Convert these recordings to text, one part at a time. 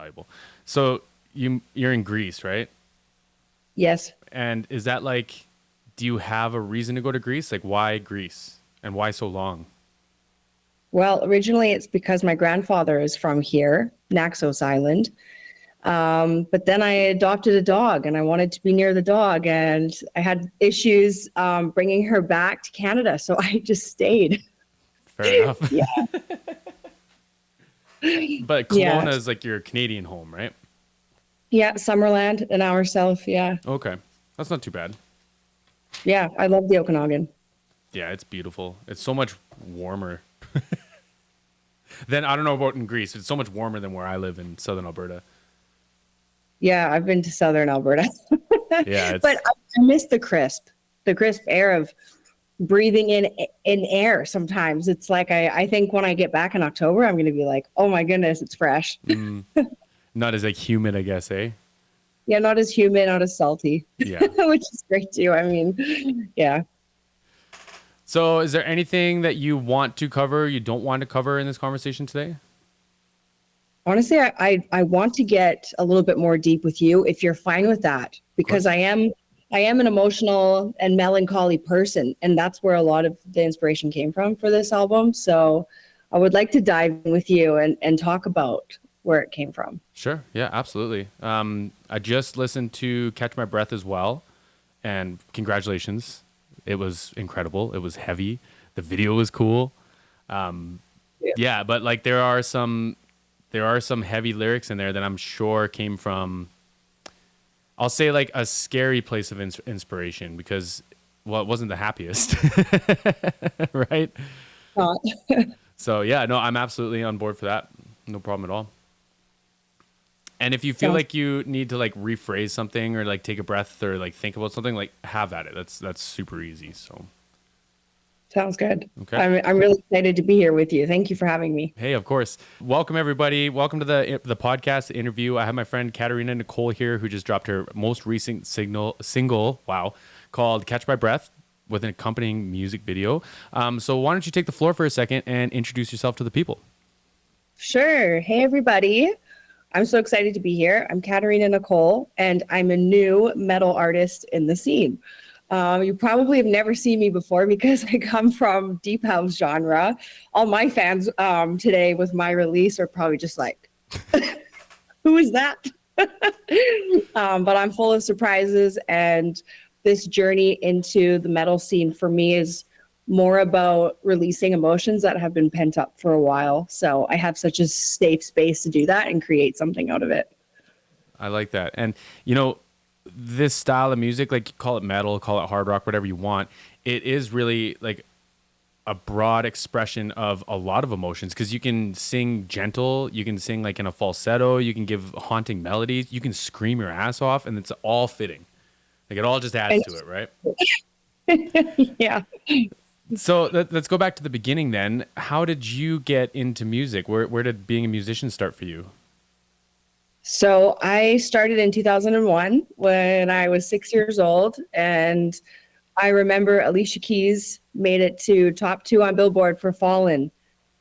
valuable. So you're in Greece, right? Yes. And is that like, do you have a reason to go to Greece? Like, why Greece and why so long? Well, originally it's because my grandfather is from here, Naxos Island. But then I adopted a dog and I wanted to be near the dog, and I had issues bringing her back to Canada. So I just stayed. Fair enough. Yeah. But Yeah. Kelowna is like your Canadian home, right? Yeah. Summerland, an hour south. Yeah. Okay. That's not too bad. Yeah. I love the Okanagan. Yeah, it's beautiful. It's so much warmer than, I don't know about in Greece. It's so much warmer than where I live in southern Alberta. Yeah. I've been to southern Alberta, Yeah, but I miss the crisp air of breathing in air. Sometimes it's like I think when I get back in October, I'm going to be like, oh my goodness, it's fresh. not as like humid, I guess, eh? Yeah, not as humid, not as salty, Yeah. which is great too. I mean, yeah. So, is there anything that you want to cover, you don't want to cover in this conversation today? Honestly, I want to get a little bit more deep with you if you're fine with that, Of because course. I am an emotional and melancholy person, and that's where a lot of the inspiration came from for this album. So I would like to dive in with you and talk about where it came from. Sure. Yeah, absolutely. I just listened to Catch My Breath as well, and congratulations. It was incredible. It was heavy. The video was cool. Yeah. Yeah, but like there are some heavy lyrics in there that I'm sure came from, I'll say, like a scary place of inspiration because, well, it wasn't the happiest, right? Uh, So yeah, no, I'm absolutely on board for that. No problem at all. And if you feel sounds like you need to like rephrase something or like take a breath or like think about something, like have at it. That's super easy. So sounds good. okay. I'm really excited to be here with you. Thank you for having me. Hey, of course. Welcome everybody. Welcome to the podcast, the interview. I have my friend Katarina Nicole here, who just dropped her most recent single. Wow, called "Catch My Breath" with an accompanying music video. So why don't you take the floor for a second and introduce yourself to the people? Sure. Hey, everybody. I'm so excited to be here. I'm Katarina Nicole, and I'm a new metal artist in the scene. You probably have never seen me before because I come from deep house genre. All my fans today with my release are probably just like, who is that? But I'm full of surprises, and this journey into the metal scene for me is more about releasing emotions that have been pent up for a while. So I have such a safe space to do that and create something out of it. I like that. And this style of music, like call it metal, call it hard rock, whatever you want, it is really like a broad expression of a lot of emotions because you can sing gentle, you can sing like in a falsetto, you can give haunting melodies, you can scream your ass off, and it's all fitting. Like it all just adds And to it, right? yeah. So let's go back to the beginning then. How did you get into music? Where did being a musician start for you? So I started in 2001 when I was 6 years old. And I remember Alicia Keys made it to top 2 on Billboard for Fallen.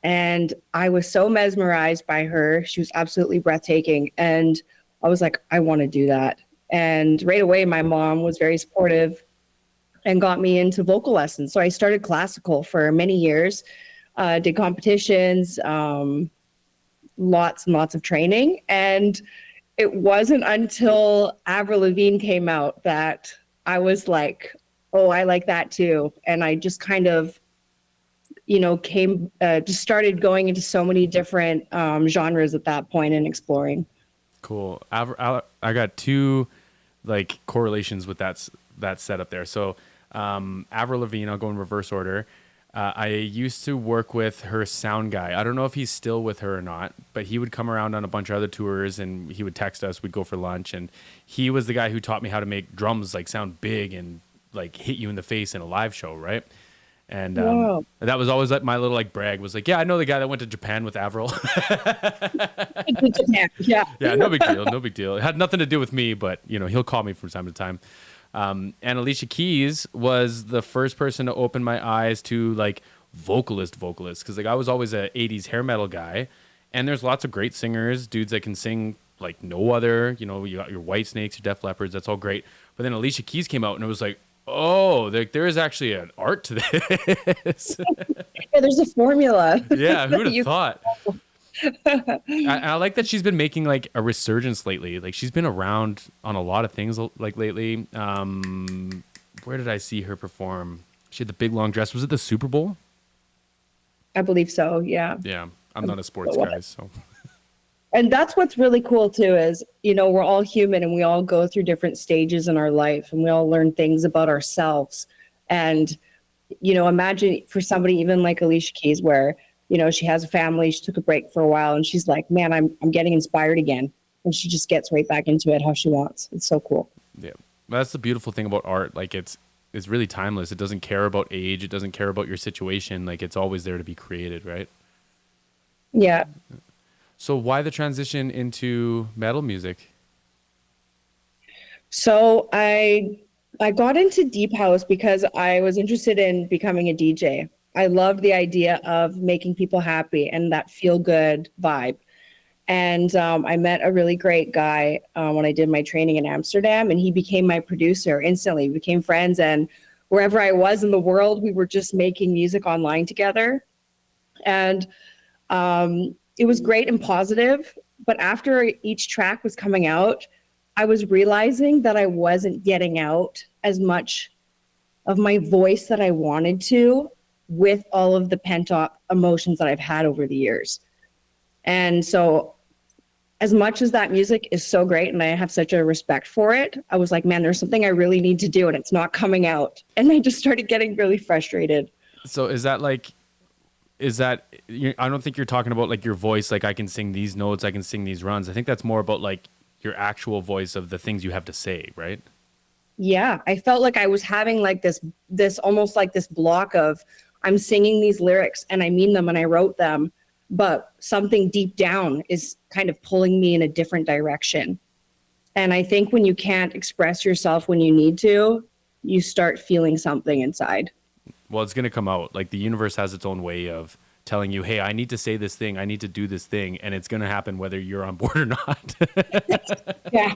And I was so mesmerized by her. She was absolutely breathtaking. And I was like, I want to do that. And right away, my mom was very supportive and got me into vocal lessons. So I started classical for many years, did competitions, lots and lots of training. And it wasn't until Avril Lavigne came out that I was like, oh, I like that too. And I just kind of, just started going into so many different genres at that point and exploring. Cool. I got two like correlations with that setup there. So Avril Lavigne, I'll go in reverse order. I used to work with her sound guy. I don't know if he's still with her or not, but he would come around on a bunch of other tours and he would text us. We'd go for lunch, and he was the guy who taught me how to make drums like sound big and like hit you in the face in a live show, right? And Wow. that was always like my little like brag was like, yeah, I know the guy that went to Japan with Avril. Yeah. Yeah, no big deal, no big deal. It had nothing to do with me, but he'll call me from time to time. And Alicia Keys was the first person to open my eyes to like vocalists, because like I was always a '80s hair metal guy, and there's lots of great singers, dudes that can sing like no other. You know, you got your White Snakes, your Def Leppards. That's all great. But then Alicia Keys came out, and it was like, oh, there is actually an art to this. Yeah, there's a formula. Yeah, who'd that have you thought? I like that she's been making like a resurgence lately. Like she's been around on a lot of things like lately. Where did I see her perform? She had the big long dress. Was it the Super Bowl? I believe so. Yeah. Yeah, I'm not a sports guy, so. And that's what's really cool too is, you know, we're all human and we all go through different stages in our life and we all learn things about ourselves. And, you know, imagine for somebody even like Alicia Keys where, you know, she has a family, she took a break for a while and she's like, man, I'm getting inspired again. And she just gets right back into it how she wants. It's so cool. Yeah, that's the beautiful thing about art. Like it's really timeless. It doesn't care about age. It doesn't care about your situation. Like it's always there to be created, right? Yeah. So why the transition into metal music? So I got into deep house because I was interested in becoming a DJ. I loved the idea of making people happy and that feel good vibe. And I met a really great guy when I did my training in Amsterdam, and he became my producer instantly. We became friends, and wherever I was in the world, we were just making music online together. And it was great and positive. But after each track was coming out, I was realizing that I wasn't getting out as much of my voice that I wanted to with all of the pent up emotions that I've had over the years. And so as much as that music is so great and I have such a respect for it, I was like, man, there's something I really need to do and it's not coming out. And I just started getting really frustrated. So I don't think you're talking about like your voice, like I can sing these notes, I can sing these runs. I think that's more about like your actual voice of the things you have to say, right? Yeah, I felt like I was having like this almost like this block of I'm singing these lyrics and I mean them and I wrote them, but something deep down is kind of pulling me in a different direction. And I think when you can't express yourself when you need to, you start feeling something inside. Well, it's going to come out. Like the universe has its own way of telling you, hey, I need to say this thing. I need to do this thing. And it's going to happen whether you're on board or not. Yeah.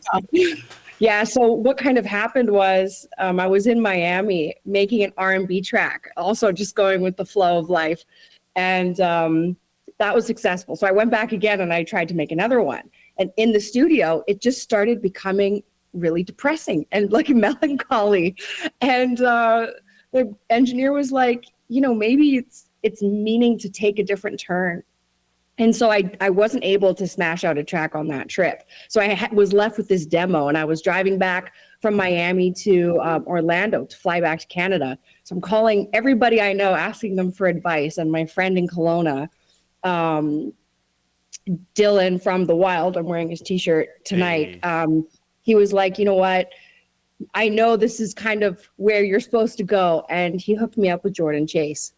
Yeah. So what kind of happened was I was in Miami making an R&B track, also just going with the flow of life. And that was successful. So I went back again and I tried to make another one. And in the studio, it just started becoming really depressing and like melancholy. And the engineer was like, you know, maybe it's meaning to take a different turn. And so I wasn't able to smash out a track on that trip. So I was left with this demo and I was driving back from Miami to Orlando to fly back to Canada. So I'm calling everybody I know, asking them for advice. And my friend in Kelowna, Dylan from The Wild, I'm wearing his t-shirt tonight. Hey. He was like, you know what? I know this is kind of where you're supposed to go. And he hooked me up with Jordan Chase.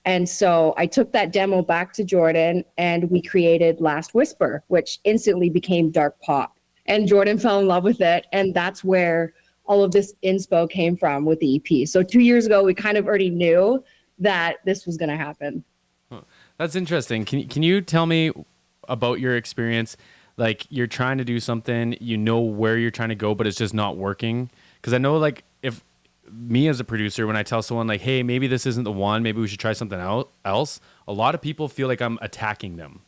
And so I took that demo back to Jordan and we created Last Whisper, which instantly became dark pop. And Jordan fell in love with it. And that's where all of this inspo came from with the EP. So 2 years ago, we kind of already knew that this was going to happen. That's interesting. Can you tell me about your experience? Like you're trying to do something, you know where you're trying to go, but it's just not working. Because I know like if me as a producer, when I tell someone like, hey, maybe this isn't the one, maybe we should try something else, a lot of people feel like I'm attacking them.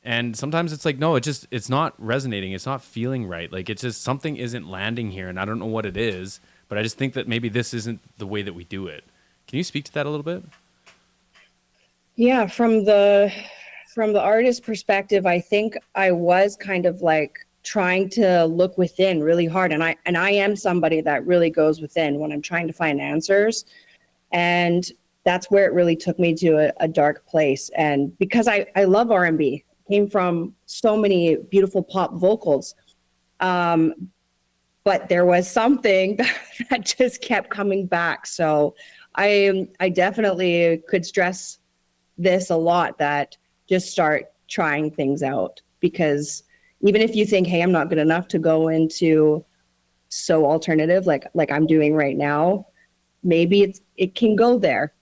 And sometimes it's like, no, it's not resonating. It's not feeling right. Like it's just something isn't landing here and I don't know what it is, but I just think that maybe this isn't the way that we do it. Can you speak to that a little bit? Yeah, from the artist perspective, I think I was kind of like trying to look within really hard. And I am somebody that really goes within when I'm trying to find answers. And that's where it really took me to a dark place. And because I love R&B, came from so many beautiful pop vocals. But there was something that just kept coming back. So I definitely could stress this a lot, that just start trying things out, because even if you think, hey, I'm not good enough to go into so alternative like I'm doing right now, maybe it can go there.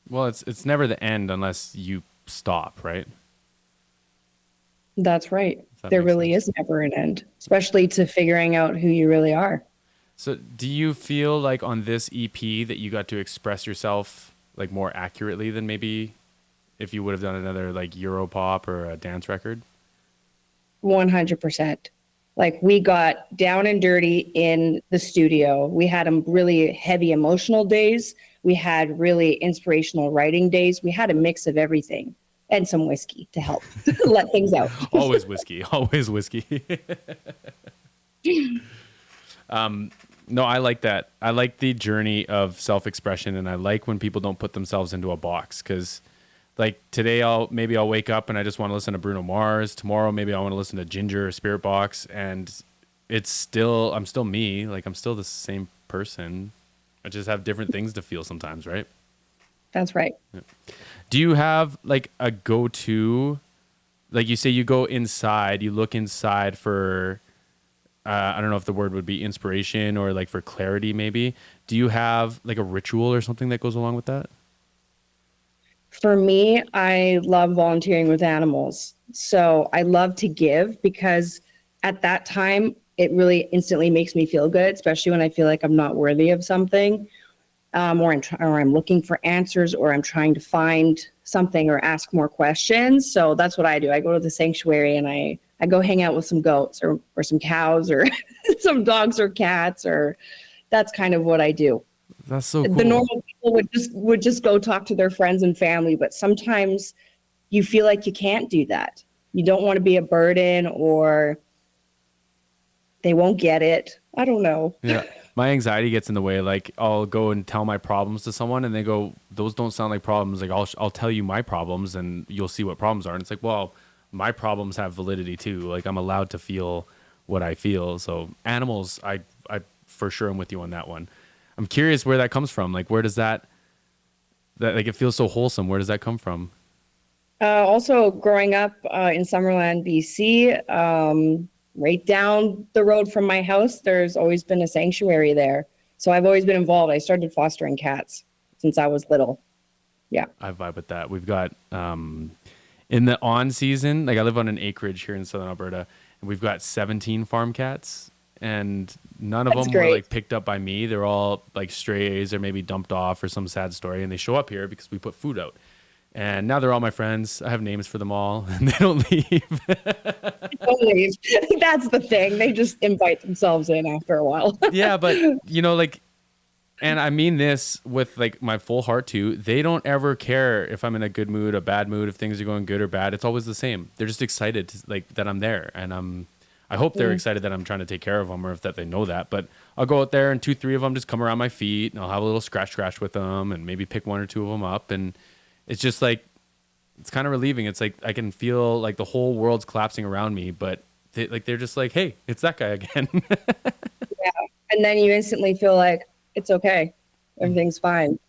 Well, it's never the end unless you stop, right? That's right. If that There makes really sense. is never an end, especially to figuring out who you really are. So, do you feel like on this EP that you got to express yourself like more accurately than maybe if you would have done another like Europop or a dance record? 100%. Like we got down and dirty in the studio. We had really heavy emotional days. We had really inspirational writing days. We had a mix of everything and some whiskey to help let things out. Always whiskey, always whiskey. No, I like that. I like the journey of self-expression, and I like when people don't put themselves into a box. Because, like today, I'll wake up and I just want to listen to Bruno Mars. Tomorrow, maybe I want to listen to Ginger or Spirit Box, and I'm still me. Like I'm still the same person. I just have different things to feel sometimes, right? That's right. Do you have like a go-to? Like you say, you go inside, you look inside for I don't know if the word would be inspiration or like for clarity, maybe. Do you have like a ritual or something that goes along with that? For me, I love volunteering with animals. So I love to give because at that time, it really instantly makes me feel good, especially when I feel like I'm not worthy of something, or I'm looking for answers, or I'm trying to find something or ask more questions. So that's what I do. I go to the sanctuary and I go hang out with some goats or some cows or some dogs or cats, or that's kind of what I do. That's so The cool. normal people would just go talk to their friends and family, but sometimes you feel like you can't do that. You don't want to be a burden, or they won't get it. I don't know. Yeah. My anxiety gets in the way. Like I'll go and tell my problems to someone and they go, those don't sound like problems. Like I'll tell you my problems and you'll see what problems are. And it's like, well, my problems have validity too. Like I'm allowed to feel what I feel. So animals, I for sure am with you on that one. I'm curious where that comes from. Like where does that like it feels so wholesome. Where does that come from? Also, growing up in Summerland, BC, right down the road from my house, there's always been a sanctuary there. So I've always been involved. I started fostering cats since I was little. Yeah, I vibe with that. We've got in the on season, like I live on an acreage here in southern Alberta, and we've got 17 farm cats, and none of that's them were great. like picked up by me. They're all like strays or maybe dumped off or some sad story, and they show up here because we put food out. And now they're all my friends. I have names for them all, and they don't leave. Don't leave. That's the thing. They just invite themselves in after a while. Yeah, but like, and I mean this with like my full heart too. They don't ever care if I'm in a good mood, a bad mood, if things are going good or bad. It's always the same. They're just excited like that I'm there, and I hope they're Mm. excited that I'm trying to take care of them, or if that they know that. But I'll go out there and two, three of them just come around my feet, and I'll have a little scratch with them, and maybe pick one or two of them up, and it's just like it's kind of relieving. It's like I can feel like the whole world's collapsing around me, but they're just like, hey, it's that guy again. Yeah. And then you instantly feel like it's okay. Everything's fine.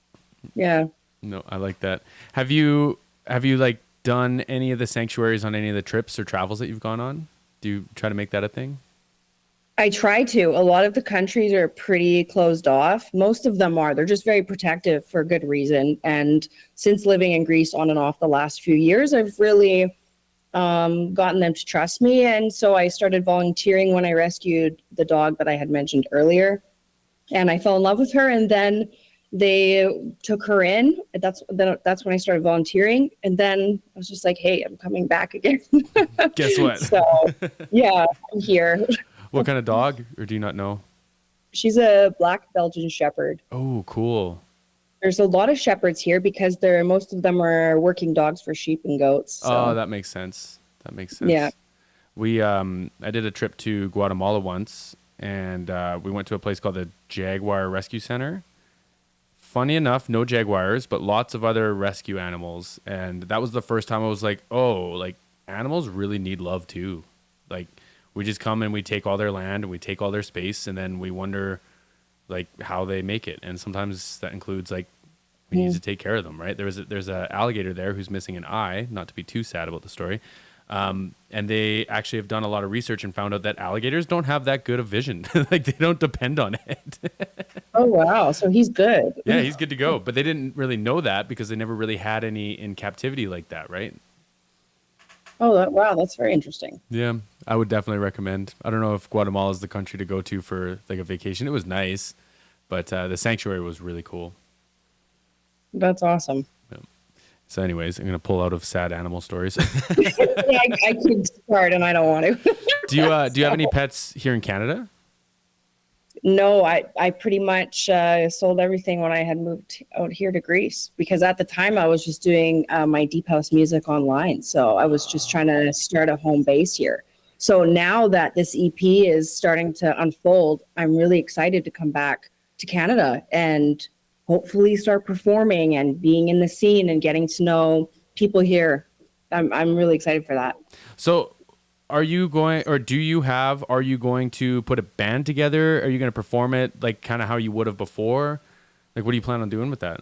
Yeah. No, I like that. Have you like done any of the sanctuaries on any of the trips or travels that you've gone on? Do you try to make that a thing? I try to. A lot of the countries are pretty closed off. Most of them are. They're just very protective for good reason. And since living in Greece on and off the last few years, I've really gotten them to trust me. And so I started volunteering when I rescued the dog that I had mentioned earlier. And I fell in love with her. And then they took her in. That's when I started volunteering. And then I was just like, hey, I'm coming back again. Guess what? So yeah, I'm here. What kind of dog, or do you not know? She's a black Belgian Shepherd. Oh, cool. There's a lot of shepherds here because most of them are working dogs for sheep and goats. Oh, So that makes sense. That makes sense. yeah, I did a trip to Guatemala once, and we went to a place called the Jaguar Rescue Center. Funny enough, no jaguars, but lots of other rescue animals. And that was the first time I was like, oh, like animals really need love too. Like we just come and we take all their land and we take all their space, and then we wonder like how they make it. And sometimes that includes like we need to take care of them, right? There's a alligator there who's missing an eye, not to be too sad about the story. And they actually have done a lot of research and found out that alligators don't have that good of vision. Like they don't depend on it. oh wow, so he's good. Yeah, he's good to go. But they didn't really know that because they never really had any in captivity like that, right? Oh, wow, that's very interesting. Yeah, I would definitely recommend. I don't know if Guatemala is the country to go to for like a vacation. It was nice, but the sanctuary was really cool. That's awesome. Yeah. So, anyways, I'm gonna pull out of sad animal stories. Yeah, I could start and I don't want to. Do you have So, any pets here in Canada? no, I pretty much sold everything when I had moved out here to Greece because at the time I was just doing my deep house music online. So I was just trying to start a home base here. So now that this EP is starting to unfold, I'm really excited to come back to Canada and hopefully start performing and being in the scene and getting to know people here. I'm really excited for that. So, are you going, or do you have? Are you going to put a band together? Are you going to perform it like kind of how you would have before? Like, what do you plan on doing with that?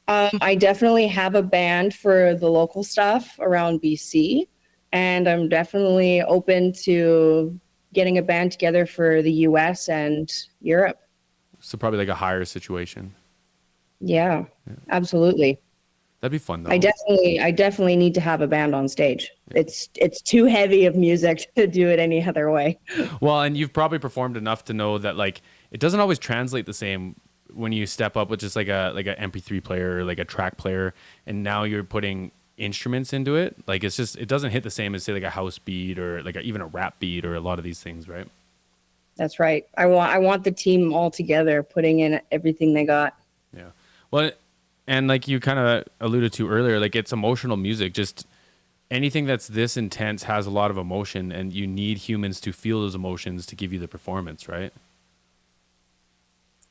I definitely have a band for the local stuff around BC, and I'm definitely open to getting a band together for the US and Europe. So probably like a higher situation. Yeah, absolutely. That'd be fun I though. definitely I definitely need to have a band on stage. It's too heavy of music to do it any other way. Well, and you've probably performed enough to know that like it doesn't always translate the same when you step up with just like a MP3 player or like a track player, and now you're putting instruments into it. Like it's just it doesn't hit the same as say like a house beat or like even a rap beat or a lot of these things, right? That's right. I want the team all together putting in everything they got. Yeah. Well, and like you kind of alluded to earlier, like it's emotional music. Just anything that's this intense has a lot of emotion, and you need humans to feel those emotions to give you the performance, right?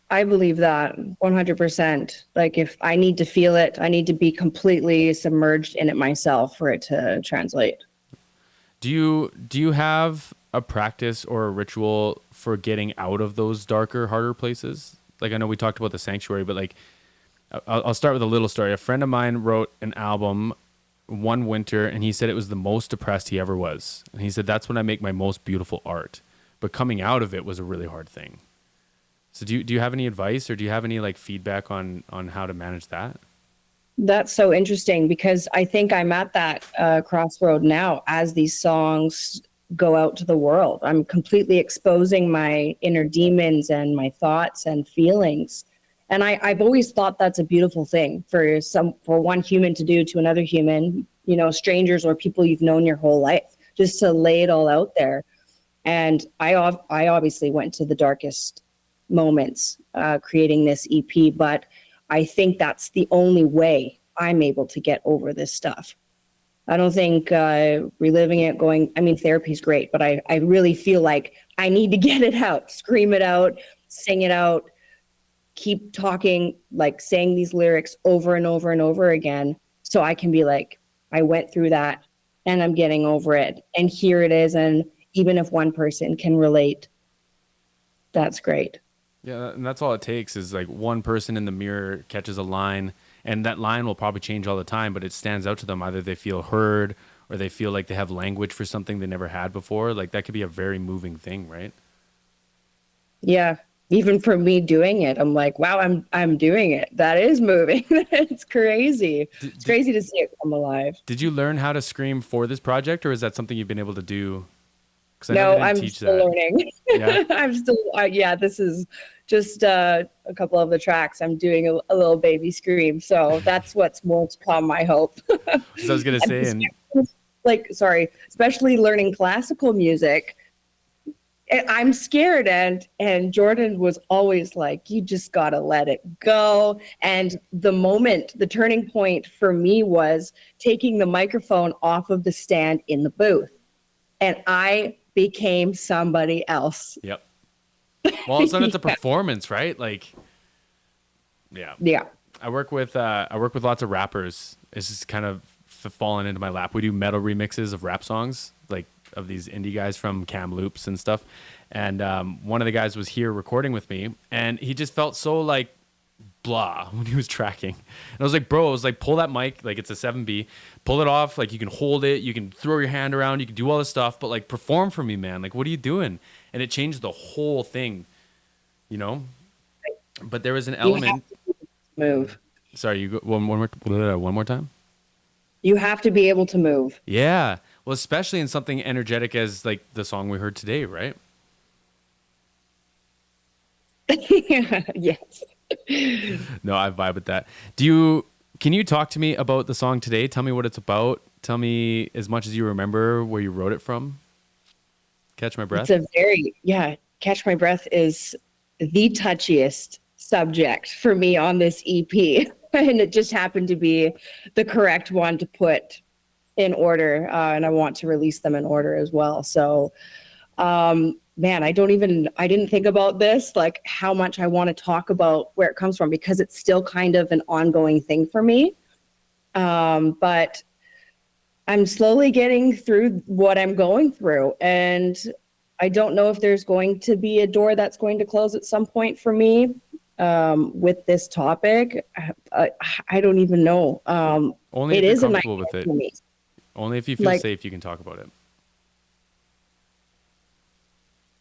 I believe that 100%. Like if I need to feel it, I need to be completely submerged in it myself for it to translate. Do you have a practice or a ritual for getting out of those darker, harder places? Like I know we talked about the sanctuary, but like I'll start with a little story. A friend of mine wrote an album one winter, and he said it was the most depressed he ever was. And he said that's when I make my most beautiful art. But coming out of it was a really hard thing. So do you have any advice or do you have any like feedback on how to manage that? That's so interesting because I think I'm at that crossroad now as these songs go out to the world. I'm completely exposing my inner demons and my thoughts and feelings. And I've always thought that's a beautiful thing for one human to do to another human, strangers or people you've known your whole life, just to lay it all out there. And I obviously went to the darkest moments creating this EP, but I think that's the only way I'm able to get over this stuff. I don't think reliving it, I mean, therapy's great, but I really feel like I need to get it out, scream it out, sing it out, keep talking, like saying these lyrics over and over and over again. So I can be like, I went through that and I'm getting over it. And here it is. And even if one person can relate, that's great. Yeah, and that's all it takes is like one person in the mirror catches a line, and that line will probably change all the time, but it stands out to them. Either they feel heard or they feel like they have language for something they never had before. Like that could be a very moving thing, right? Yeah. Even for me doing it, I'm like, wow, I'm doing it. That is moving. It's crazy. Did, It's did, crazy to see it come alive. did you learn how to scream for this project, or is that something you've been able to do? Because I know they No, didn't I'm teach still that. learning. Yeah. I'm still, yeah, this is just a couple of the tracks. I'm doing a little baby scream. So that's what's more to come, I hope. So I was gonna And say, and especially learning classical music. I'm scared, and Jordan was always like, you just gotta let it go. And the turning point for me was taking the microphone off of the stand in the booth, and I became somebody else. yep. Well, all of a sudden it's a performance, right? Like, yeah. Yeah. I work with lots of rappers. It's just kind of fallen into my lap. We do metal remixes of rap songs, like of these indie guys from Kamloops and stuff. And one of the guys was here recording with me, and he just felt so like blah when he was tracking. And I was like, bro, I was like, pull that mic, like it's a 7B, pull it off, like you can hold it, you can throw your hand around, you can do all this stuff, but like perform for me, man. Like, what are you doing? And it changed the whole thing, you know? But there was an You have element. to move. Sorry, you go one more time. You have to be able to move. Yeah. Well, especially in something energetic as like the song we heard today, right? Yes. No, I vibe with that. Do you can you talk to me about the song today? Tell me what it's about. Tell me as much as you remember where you wrote it from. Catch my It's breath. a very, yeah, Catch My Breath is the touchiest subject for me on this EP. And it just happened to be the correct one to put in order. And I want to release them in order as well. So, man, I didn't think about this, like how much I want to talk about where it comes from because it's still kind of an ongoing thing for me. But I'm slowly getting through what I'm going through. And I don't know if there's going to be a door that's going to close at some point for me with this topic. I don't even know. Only It if you're is a comfortable nightmare with it. for me. Only if you feel Like, safe you can talk about it.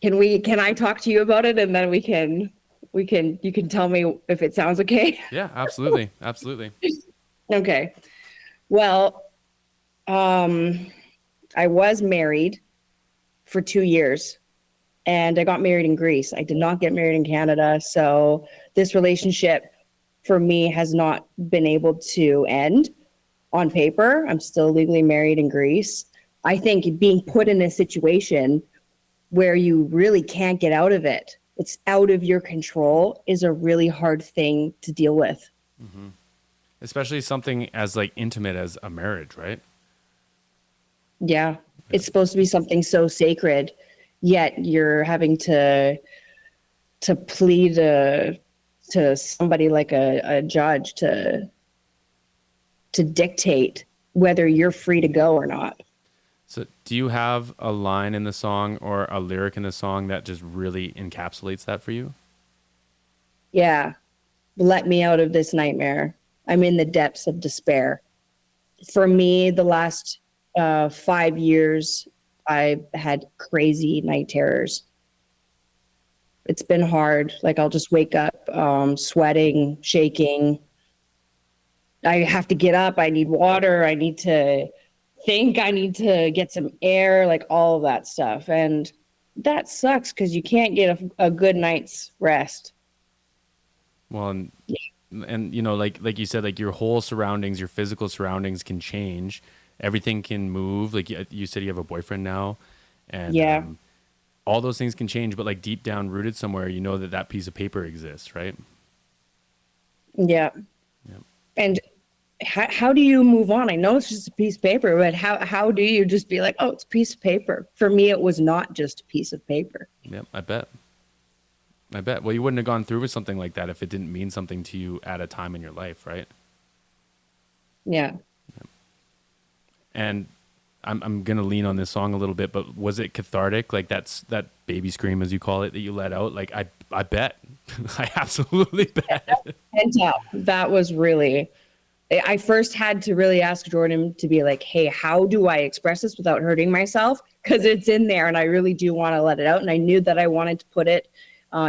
can I talk to you about it and then you can tell me if it sounds okay? Yeah, absolutely. Absolutely. Okay. Well, I was married for 2 years and I got married in Greece. I did not get married in Canada. So this relationship for me has not been able to end on paper. I'm still legally married in Greece. I think being put in a situation where you really can't get out of it, it's out of your control, is a really hard thing to deal with. Especially something as like intimate as a marriage, right? Yeah. It's supposed to be something so sacred, yet you're having to plead to somebody like a judge to dictate whether you're free to go or not. So, do you have a line in the song or a lyric in the song that just really encapsulates that for you? Yeah. Let me out of this nightmare. I'm in the depths of despair. For me, the last 5 years, I've had crazy night terrors. It's been hard. Like I'll just wake up sweating, shaking. I have to get up. I need water. I need to think. I need to get some air, like all of that stuff. And that sucks because you can't get a good night's rest. Well, and you know, like you said, like your whole surroundings, your physical surroundings can change. Everything can move. Like you said, you have a boyfriend now, and Yeah. all those things can change. But like deep down, rooted somewhere, you know that that piece of paper exists, right? Yeah. Yep. And how do you move on? I know it's just a piece of paper, but how do you just be like, oh, it's a piece of paper? For me, it was not just a piece of paper. Yep. I bet. I bet. Well, you wouldn't have gone through with something like that if it didn't mean something to you at a time in your life, right? Yeah. And I'm gonna lean on this song a little bit, but was it cathartic? Like that baby scream, as you call it, that you let out? Like I bet. I absolutely bet. And tell. That was really, I first had to really ask Jordan to be like, hey, how do I express this without hurting myself? Because it's in there and I really do want to let it out. And I knew that I wanted to put it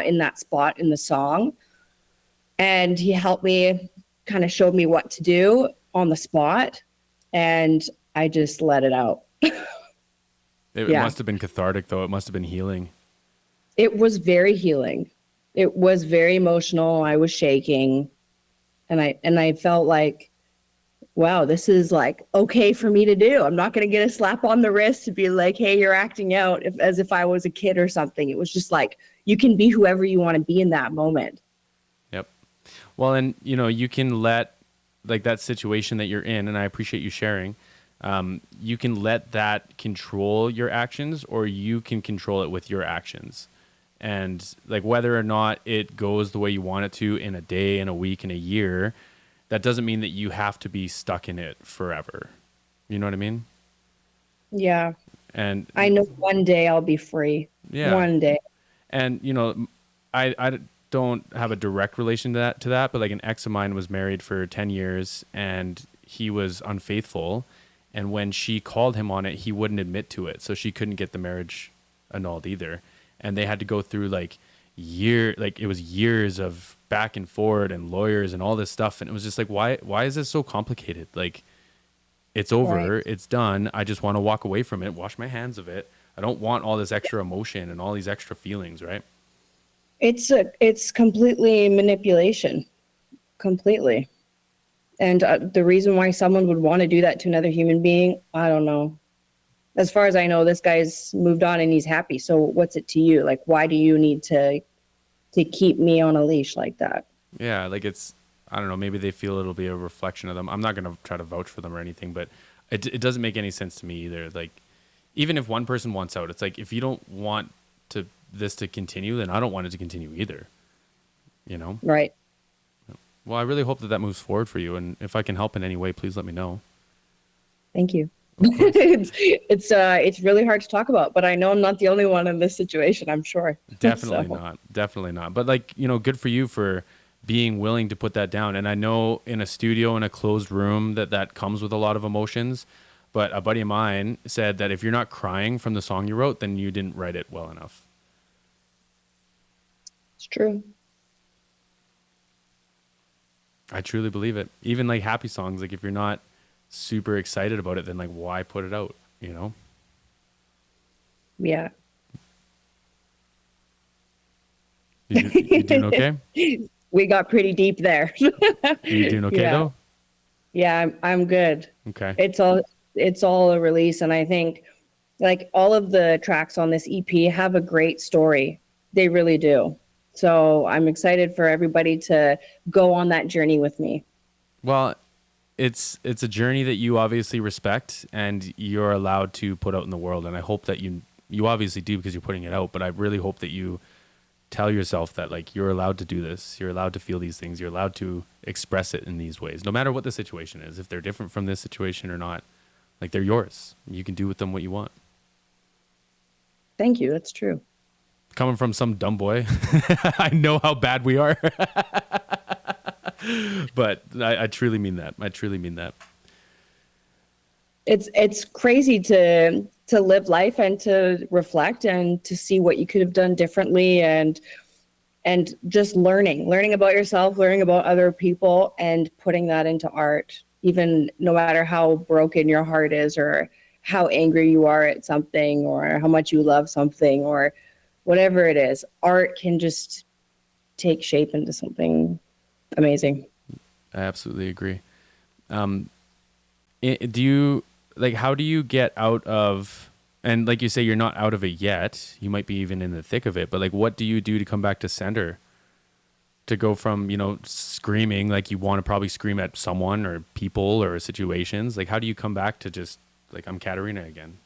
in that spot in the song. And he helped me, kind of showed me what to do on the spot. And I just let it out. It Yeah. must have been cathartic, though. It must have been healing. It was very healing. It was very emotional. I was shaking. And I felt like, wow, this is like okay for me to do. I'm not going to get a slap on the wrist to be like, hey, you're acting out as if I was a kid or something. It was just like, you can be whoever you want to be in that moment. Yep. Well, and you know, you can let like that situation that you're in, and I appreciate you sharing. You can let that control your actions, or you can control it with your actions. And like whether or not it goes the way you want it to in a day, in a week, in a year, that doesn't mean that you have to be stuck in it forever. You know what I mean? Yeah. And I know one day I'll be free. yeah, One day. and you know, I don't have a direct relation to that, but like an ex of mine was married for 10 years and he was unfaithful. And when she called him on it, he wouldn't admit to it. So she couldn't get the marriage annulled either. And they had to go through like it was years of back and forward and lawyers and all this stuff. And it was just like, why is this so complicated? Like It's Right. over. It's done. I just want to walk away from it, wash my hands of it. I don't want all this extra emotion and all these extra feelings, right? It's completely manipulation, completely. And the reason why someone would want to do that to another human being, I don't know. As far as I know, this guy's moved on and he's happy. So what's it to you? Like, why do you need to keep me on a leash like that? Yeah, like it's, I don't know, maybe they feel it'll be a reflection of them. I'm not going to try to vouch for them or anything, but it doesn't make any sense to me either. Like, even if one person wants out, it's like, if you don't want to this to continue, then I don't want it to continue either, you know? Right. Well, I really hope that that moves forward for you. And if I can help in any way, please let me know. Thank you. Of course. It's really hard to talk about, but I know I'm not the only one in this situation, I'm sure. Definitely So, not. Definitely not. But like, you know, good for you for being willing to put that down. And I know in a studio, in a closed room, that comes with a lot of emotions. But a buddy of mine said that if you're not crying from the song you wrote, then you didn't write it well enough. it's true. I truly believe it. Even like happy songs, like if you're not super excited about it, then like why put it out? You know? Yeah. You doing okay? We got pretty deep there. You doing okay Yeah. though? Yeah, I'm good. Okay. It's all a release, and I think like all of the tracks on this EP have a great story. They really do. So I'm excited for everybody to go on that journey with me. Well, it's a journey that you obviously respect and you're allowed to put out in the world. And I hope that you obviously do because you're putting it out. But I really hope that you tell yourself that like you're allowed to do this. You're allowed to feel these things. You're allowed to express it in these ways, no matter what the situation is. If they're different from this situation or not, like they're yours. You can do with them what you want. Thank you. That's true. Coming from some dumb boy, I know how bad we are, but I truly mean that. I truly mean that. It's crazy to live life and to reflect and to see what you could have done differently, and just learning about yourself, learning about other people, and putting that into art, even no matter how broken your heart is or how angry you are at something or how much you love something or whatever it is. Art can just take shape into something amazing. I absolutely agree. Um, do you like how do you get out of and like you say you're not out of it yet. You might be even in the thick of it, but like what do you do to come back to center? To go from, you know, screaming like you want to probably scream at someone or people or situations. Like how do you come back to just like I'm Katarina again?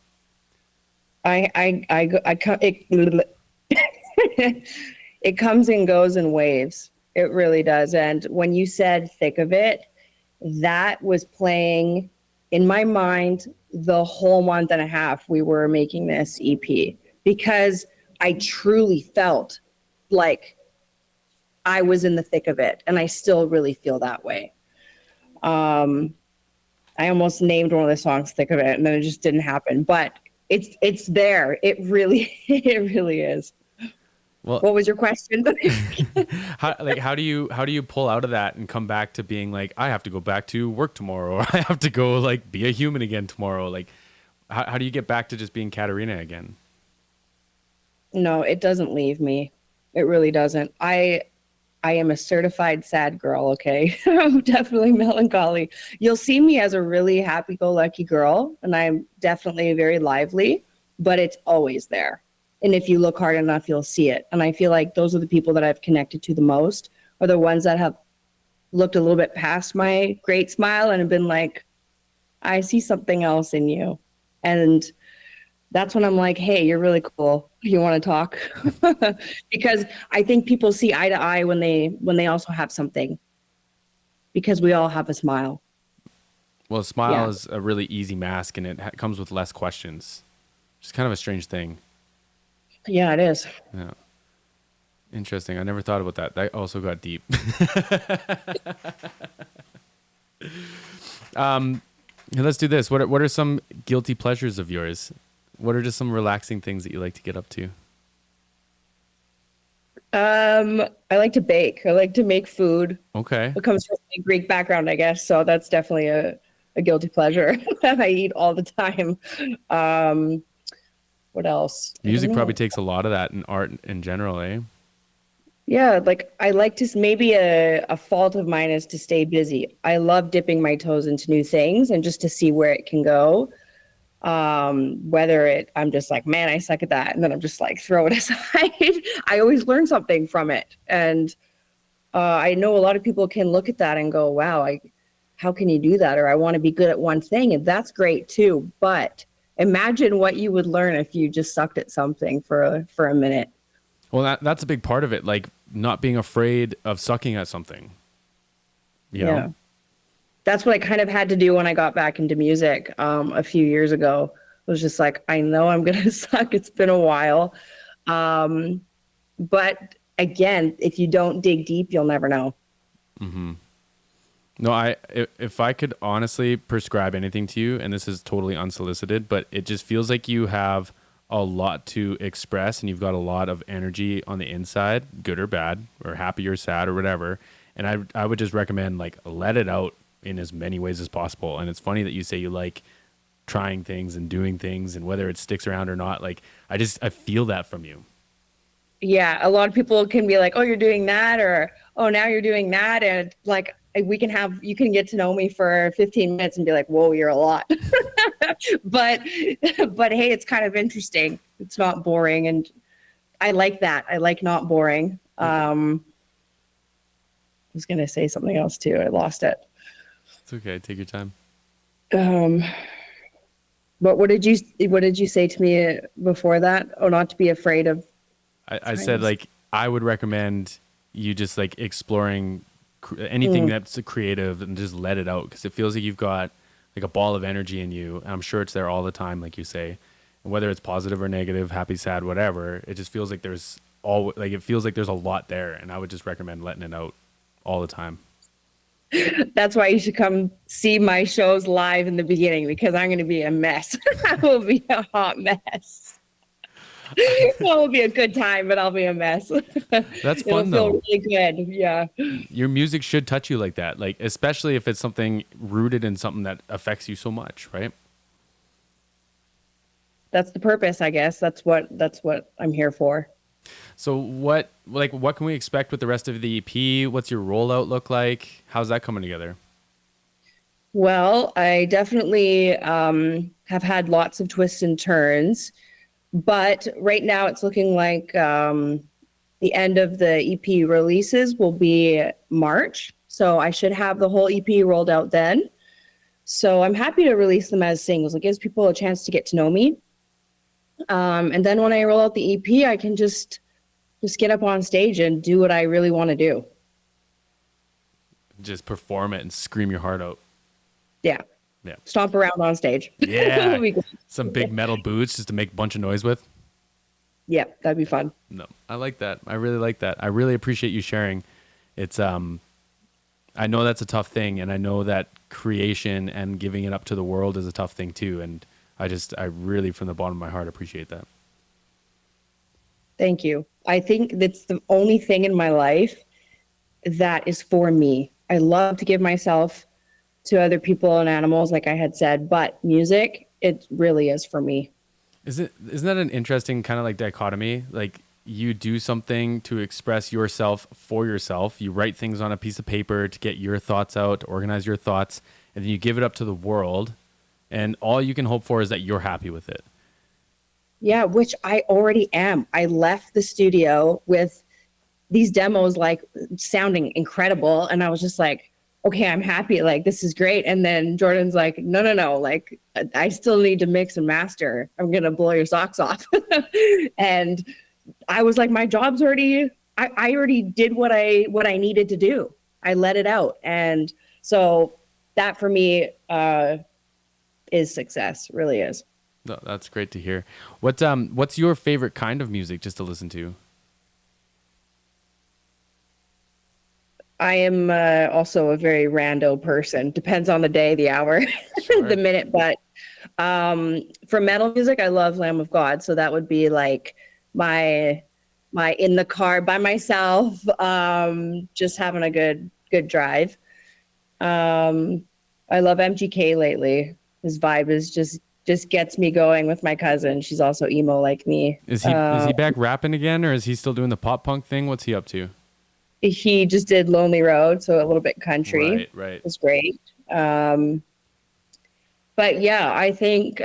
It it comes and goes in waves. It really does. And when you said thick of it, that was playing in my mind the whole month and a half we were making this EP, because I truly felt like I was in the thick of it, and I still really feel that way. Um, I almost named one of the songs "Thick of It," and then it just didn't happen. But it's there. It really it really is. Well, What was your question? how do you pull out of that and come back to being like I have to go back to work tomorrow or I have to go like be a human again tomorrow? Like how do you get back to just being Katarina again? No, it doesn't leave me. It really doesn't. I am a certified sad girl, okay? I'm definitely melancholy. You'll see me as a really happy-go-lucky girl, and I'm definitely very lively, but it's always there. And if you look hard enough, you'll see it. And I feel like those are the people that I've connected to the most, are the ones that have looked a little bit past my great smile and have been like, I see something else in you. And that's when I'm like, hey, you're really cool. You want to talk? Because I think people see eye to eye when they also have something, because we all have a smile. Well, a smile Yeah. is a really easy mask and it comes with less questions. It's kind of a strange thing. Yeah, it is. Yeah. Interesting. I never thought about that. That also got deep. Hey, let's do this. What are some guilty pleasures of yours? What are just some relaxing things that you like to get up to? I like to bake. I like to make food. Okay. It comes from a Greek background, I guess. So that's definitely a guilty pleasure that I eat all the time. Um, what else? I don't Music probably know. takes a lot of that in art in general, eh? Yeah, like I like to, maybe a fault of mine is to stay busy. I love dipping my toes into new things and just to see where it can go. Whether I'm just like, man, I suck at that. And then I'm just like, throw it aside. I always learn something from it. And I know a lot of people can look at that and go, wow, how can you do that? Or I want to be good at one thing. And that's great too. But imagine what you would learn if you just sucked at something for a minute. Well, that's a big part of it, like not being afraid of sucking at something, you know? Yeah. That's what I kind of had to do when I got back into music a few years ago. I was just like, I know I'm going to suck. It's been a while. Um, but again, if you don't dig deep, you'll never know. No, if I could honestly prescribe anything to you, and this is totally unsolicited, but it just feels like you have a lot to express and you've got a lot of energy on the inside, good or bad, or happy or sad or whatever. And I would just recommend like let it out in as many ways as possible. And it's funny that you say you like trying things and doing things and whether it sticks around or not. Like I feel that from you. Yeah, a lot of people can be like, "Oh, you're doing that," or "Oh, now you're doing that," and like you can get to know me for 15 minutes and be like, "Whoa, you're a lot." but but hey, it's kind of interesting. It's not boring, and I like that. I like not boring. I was gonna say something else too. I lost it. It's okay. Take your time. Um, but what did you say to me before that? Oh, not to be afraid of I trying said this. like I would recommend you just like exploring anything that's creative and just let it out because it feels like you've got like a ball of energy in you. And I'm sure it's there all the time, like you say, and whether it's positive or negative, happy, sad, whatever. It just feels like it feels like there's a lot there, and I would just recommend letting it out all the time. That's why you should come see my shows live in the beginning because I'm going to be a mess. I will be a hot mess. It will be a good time, but I'll be a mess. That's It'll fun feel though. really good. Yeah. Your music should touch you like that, like especially if it's something rooted in something that affects you so much, right? That's the purpose, I guess. That's what I'm here for. So what can we expect with the rest of the EP? What's your rollout look like? How's that coming together? Well, I definitely have had lots of twists and turns, but right now it's looking like the end of the EP releases will be March. So I should have the whole EP rolled out then. So I'm happy to release them as singles. It gives people a chance to get to know me. And then when I roll out the EP, I can just get up on stage and do what I really want to do. Just perform it and scream your heart out. Yeah. Yeah. Stomp around on stage. Yeah. It'll be good. Some big metal boots just to make a bunch of noise with. Yeah, that'd be fun. No, I like that. I really like that. I really appreciate you sharing. It's I know that's a tough thing, and I know that creation and giving it up to the world is a tough thing too. And I really, from the bottom of my heart, appreciate that. Thank you. I think that's the only thing in my life that is for me. I love to give myself to other people and animals, like I had said, but music, it really is for me. Isn't that an interesting kind of like dichotomy? Like you do something to express yourself for yourself. You write things on a piece of paper to get your thoughts out, to organize your thoughts, and then you give it up to the world. And all you can hope for is that you're happy with it. Yeah, which I already am. I left the studio with these demos like sounding incredible. And I was just like, okay, I'm happy. Like, this is great. And then Jordan's like, no, no, no. Like, I still need to mix and master. I'm going to blow your socks off. And I was like, my job's already, I already did what I needed to do. I let it out. And so that for me is success, really is. No, that's great to hear. What's your favorite kind of music just to listen to? I am also a very rando person. Depends on the day, the hour, the Sure. minute. But for metal music, I love Lamb of God. So that would be like my in the car by myself, just having a good drive. Um, I love MGK lately. His vibe is just gets me going with my cousin. She's also emo like me. Is he back rapping again, or is he still doing the pop punk thing? What's he up to? He just did Lonely Road, so a little bit country. Right, right. It was great. But yeah, I think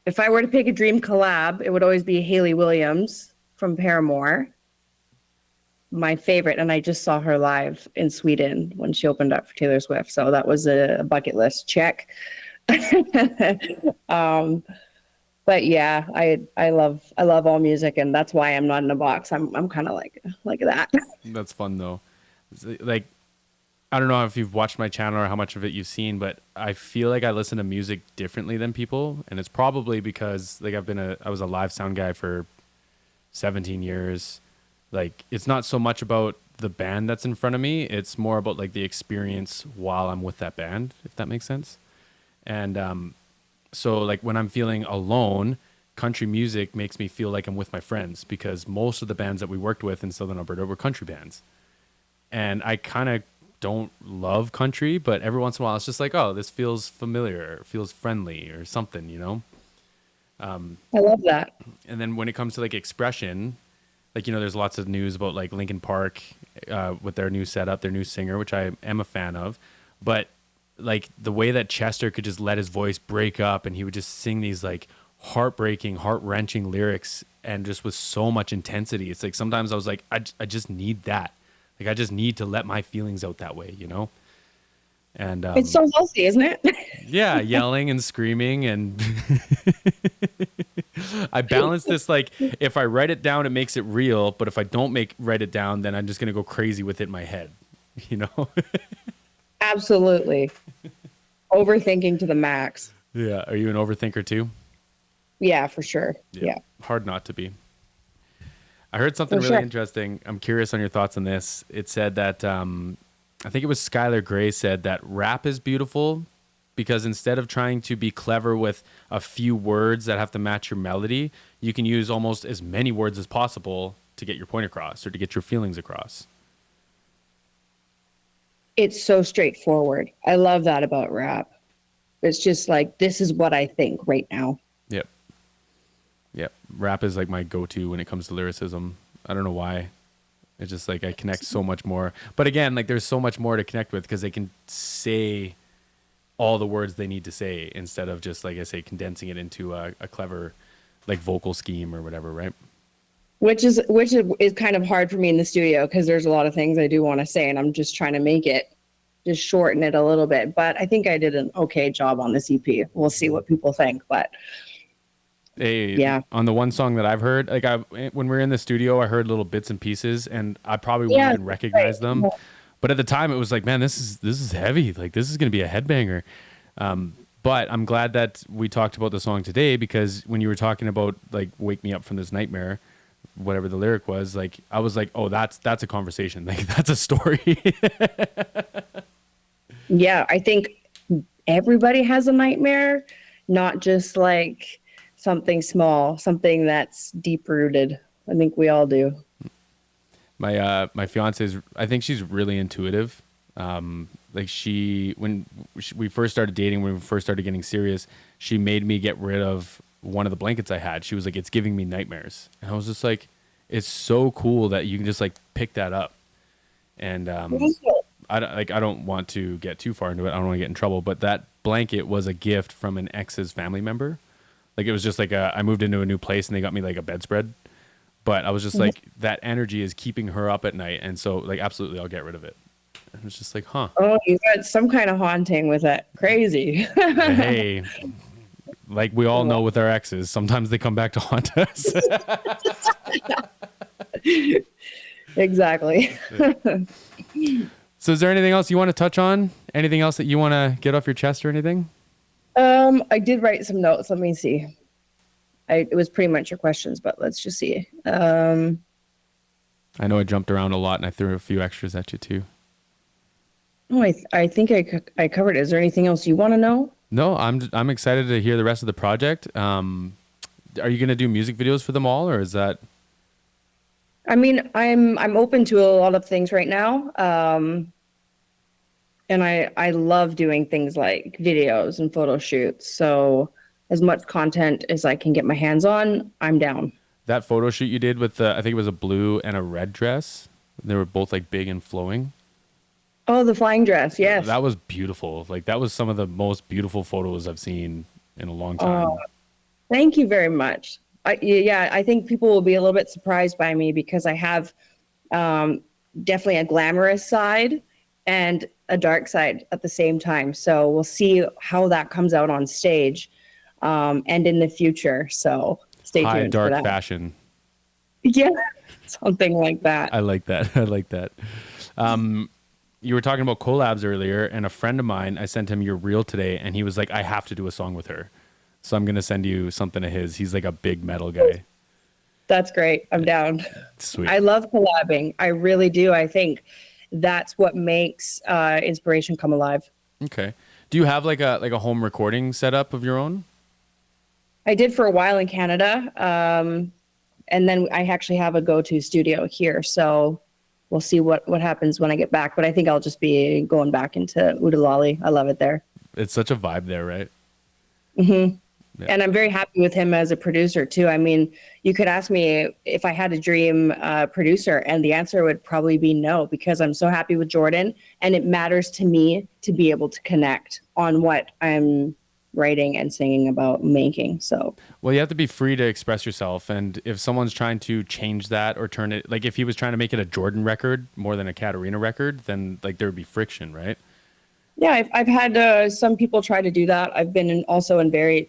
if I were to pick a dream collab, it would always be Hayley Williams from Paramore, my favorite. And I just saw her live in Sweden when she opened up for Taylor Swift. So that was a bucket list check. um, but yeah, I love all music, and that's why I'm not in a box. I'm kind of like that. That's fun though. Like, I don't know if you've watched my channel or how much of it you've seen, but I feel like I listen to music differently than people, and it's probably because like I was a live sound guy for 17 years. Like, it's not so much about the band that's in front of me, it's more about like the experience while I'm with that band, if that makes sense. And so like when I'm feeling alone, country music makes me feel like I'm with my friends, because most of the bands that we worked with in Southern Alberta were country bands. And I kind of don't love country, but every once in a while it's just like, oh, this feels familiar, it feels friendly or something, you know? I love that. And then when it comes to like expression, like, you know, there's lots of news about like Linkin Park with their new setup, their new singer, which I am a fan of. But like the way that Chester could just let his voice break up and he would just sing these like heartbreaking, heart-wrenching lyrics, and just with so much intensity. It's like sometimes I was like, I just need that. Like, I just need to let my feelings out that way, you know? And It's so healthy, isn't it? yeah, yelling and screaming. And I balance this, like, if I write it down, it makes it real. But if I don't write it down, then I'm just going to go crazy with it in my head, you know? Absolutely. Overthinking to the max. Yeah. Are you an overthinker too? Yeah, for sure. Yeah. Hard not to be. I heard something really interesting. I'm curious on your thoughts on this. It said that, I think it was Skylar Grey said that rap is beautiful because instead of trying to be clever with a few words that have to match your melody, you can use almost as many words as possible to get your point across or to get your feelings across. It's so straightforward. I love that about rap. It's just like, this is what I think right now. Yep. Yep. Rap is like my go-to when it comes to lyricism. I don't know why. It's just like I connect so much more. But again, like there's so much more to connect with because they can say all the words they need to say instead of just, like I say, condensing it into a clever like vocal scheme or whatever, right? Which is kind of hard for me in the studio because there's a lot of things I do want to say, and I'm just trying to just shorten it a little bit. But I think I did an okay job on this EP. We'll see what people think, but yeah. On the one song that I've heard, like when we were in the studio, I heard little bits and pieces, and I probably wouldn't even recognize them. But at the time, it was like, man, this is heavy. Like this is gonna be a headbanger. But I'm glad that we talked about the song today because when you were talking about like "Wake Me Up from This Nightmare," whatever the lyric was, like I was like, oh, that's a conversation. Like that's a story. Yeah, I think everybody has a nightmare, not just like something small, something that's deep rooted. I think we all do. My fiance I think she's really intuitive. Like we first started dating, when we first started getting serious, she made me get rid of one of the blankets I had. She was like, it's giving me nightmares. And I was just like, it's so cool that you can just like pick that up. And I don't want to get too far into it. I don't want to get in trouble, but that blanket was a gift from an ex's family member. Like it was just like I moved into a new place and they got me like a bedspread, but I was just like, that energy is keeping her up at night. And so like, absolutely, I'll get rid of it. And it was just like, huh. Oh, you got some kind of haunting with it. Crazy. Hey, like we all know with our exes, sometimes they come back to haunt us. Exactly. So is there anything else you want to touch on? Anything else that you want to get off your chest or anything? I did write some notes. Let me see. It was pretty much your questions, but let's just see. I know I jumped around a lot and I threw a few extras at you too. Oh, I think I covered it. Is there anything else you want to know? No, I'm excited to hear the rest of the project. Are you going to do music videos for them all, or is that? I mean, I'm open to a lot of things right now. And I love doing things like videos and photo shoots. So as much content as I can get my hands on, I'm down. That photo shoot you did with the, I think it was a blue and a red dress. They were both like big and flowing. Oh, the flying dress. Yes. That was beautiful. Like that was some of the most beautiful photos I've seen in a long Oh, time. thank you very much. Yeah, I think people will be a little bit surprised by me because I have um, definitely a glamorous side and a dark side at the same time. So we'll see how that comes out on stage and in the future. So stay High tuned for dark that. fashion. Yeah, something like that. I like that. I like that. You were talking about collabs earlier, and a friend of mine, I sent him your reel today, and he was like, I have to do a song with her. So I'm going to send you something of his. He's like a big metal guy. That's great. I'm down. Sweet. I love collabing. I really do. I think that's what makes inspiration come alive. Okay. Do you have like a home recording setup of your own? I did for a while in Canada. And then I actually have a go-to studio here. So we'll see what happens when I get back. But I think I'll just be going back into Udalali. I love it there. It's such a vibe there, right? Yeah. And I'm very happy with him as a producer too. I mean, you could ask me if I had a dream producer, and the answer would probably be no, because I'm so happy with Jordan, and it matters to me to be able to connect on what I'm writing and singing about making. So, Well, you have to be free to express yourself. And if someone's trying to change that or turn it, like if he was trying to make it a Jordan record more than a Katarina record, then like there would be friction, right? yeah, I've had some people try to do that. I've been also in very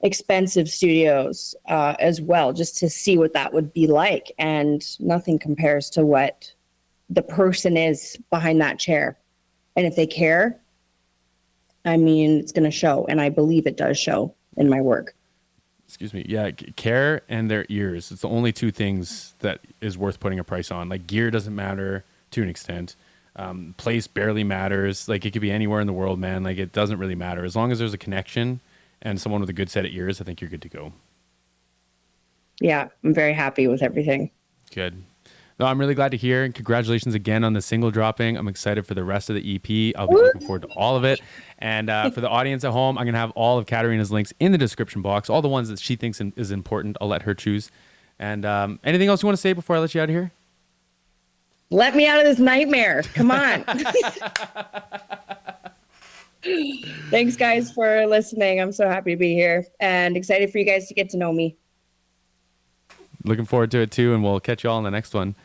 expensive studios as well, just to see what that would be like. And nothing compares to what the person is behind that chair. And if they care, I mean, it's going to show. And I believe it does show in my work. Excuse me. Yeah, care and their ears. It's the only two things that is worth putting a price on. Like gear doesn't matter to an extent. Place barely matters. Like it could be anywhere in the world, man. Like it doesn't really matter. As long as there's a connection and someone with a good set of ears, I think you're good to go. Yeah, I'm very happy with everything. Good. No, I'm really glad to hear. And congratulations again on the single dropping. I'm excited for the rest of the EP. I'll be looking forward to all of it. And for the audience at home, I'm going to have all of Katarina's links in the description box, all the ones that she thinks is important. I'll let her choose. And anything else you want to say before I let you out of here? Let me out of this nightmare. Come on. Thanks, guys, for listening. I'm so happy to be here and excited for you guys to get to know me. Looking forward to it too. And we'll catch you all in the next one.